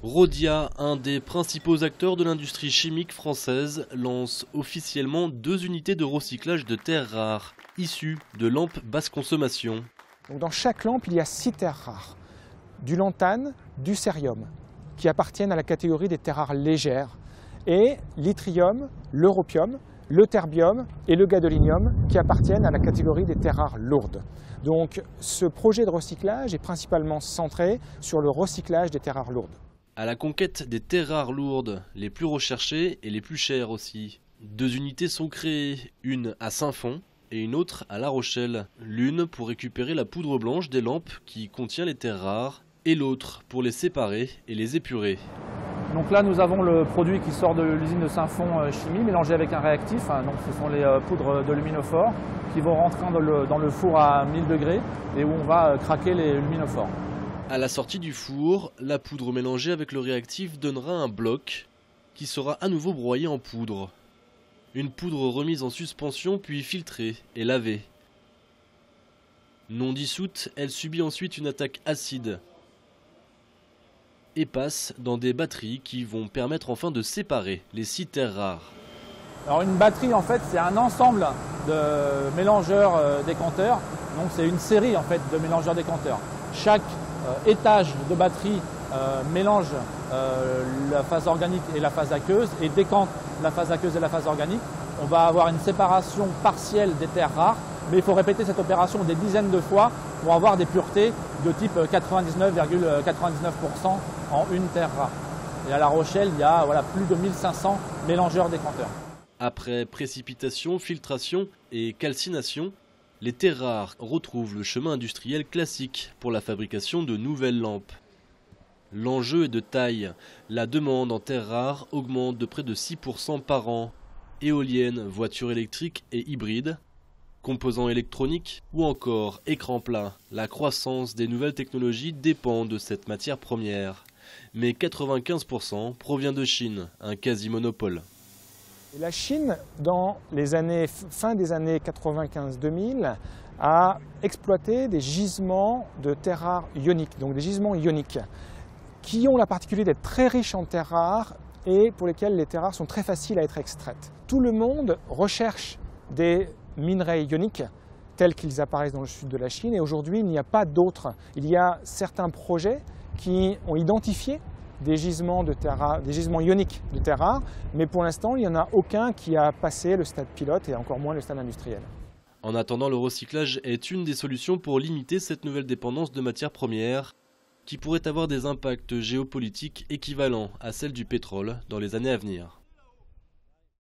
Rhodia, un des principaux acteurs de l'industrie chimique française, lance officiellement 2 unités de recyclage de terres rares, issues de lampes basse consommation. Donc dans chaque lampe, il y a 6 terres rares, du lantane, du cérium, qui appartiennent à la catégorie des terres rares légères, et l'yttrium, l'europium, le terbium et le gadolinium, qui appartiennent à la catégorie des terres rares lourdes. Donc ce projet de recyclage est principalement centré sur le recyclage des terres rares lourdes. À la conquête des terres rares lourdes, les plus recherchées et les plus chères aussi. 2 unités sont créées, une à Saint-Fond et une autre à La Rochelle. L'une pour récupérer la poudre blanche des lampes qui contient les terres rares et l'autre pour les séparer et les épurer. Donc là, nous avons le produit qui sort de l'usine de Saint-Fond Chimie, mélangé avec un réactif. Donc ce sont les poudres de luminophore qui vont rentrer dans le four à 1000 degrés et où on va craquer les luminophores. À la sortie du four, la poudre mélangée avec le réactif donnera un bloc qui sera à nouveau broyé en poudre. Une poudre remise en suspension puis filtrée et lavée. Non dissoute, elle subit ensuite une attaque acide et passe dans des batteries qui vont permettre enfin de séparer les 6 terres rares. Alors une batterie, en fait, c'est un ensemble de mélangeurs décanteurs. Donc c'est une série en fait de mélangeurs décanteurs. Chaque étage de batterie mélange la phase organique et la phase aqueuse et décante la phase aqueuse et la phase organique. On va avoir une séparation partielle des terres rares, mais il faut répéter cette opération des dizaines de fois pour avoir des puretés de type 99,99% en une terre rare. Et à La Rochelle, il y a plus de 1500 mélangeurs décanteurs. Après précipitation, filtration et calcination, les terres rares retrouvent le chemin industriel classique pour la fabrication de nouvelles lampes. L'enjeu est de taille. La demande en terres rares augmente de près de 6% par an. Éoliennes, voitures électriques et hybrides, composants électroniques ou encore écran plat. La croissance des nouvelles technologies dépend de cette matière première. Mais 95% provient de Chine, un quasi-monopole. La Chine, dans les années, fin des années 95-2000, a exploité des gisements de terres rares ioniques, donc des gisements ioniques, qui ont la particularité d'être très riches en terres rares et pour lesquels les terres rares sont très faciles à être extraites. Tout le monde recherche des minerais ioniques tels qu'ils apparaissent dans le sud de la Chine et aujourd'hui il n'y a pas d'autres. Il y a certains projets qui ont identifié des gisements ioniques de terres rares, mais pour l'instant il n'y en a aucun qui a passé le stade pilote et encore moins le stade industriel. En attendant, le recyclage est une des solutions pour limiter cette nouvelle dépendance de matières premières qui pourrait avoir des impacts géopolitiques équivalents à celles du pétrole dans les années à venir.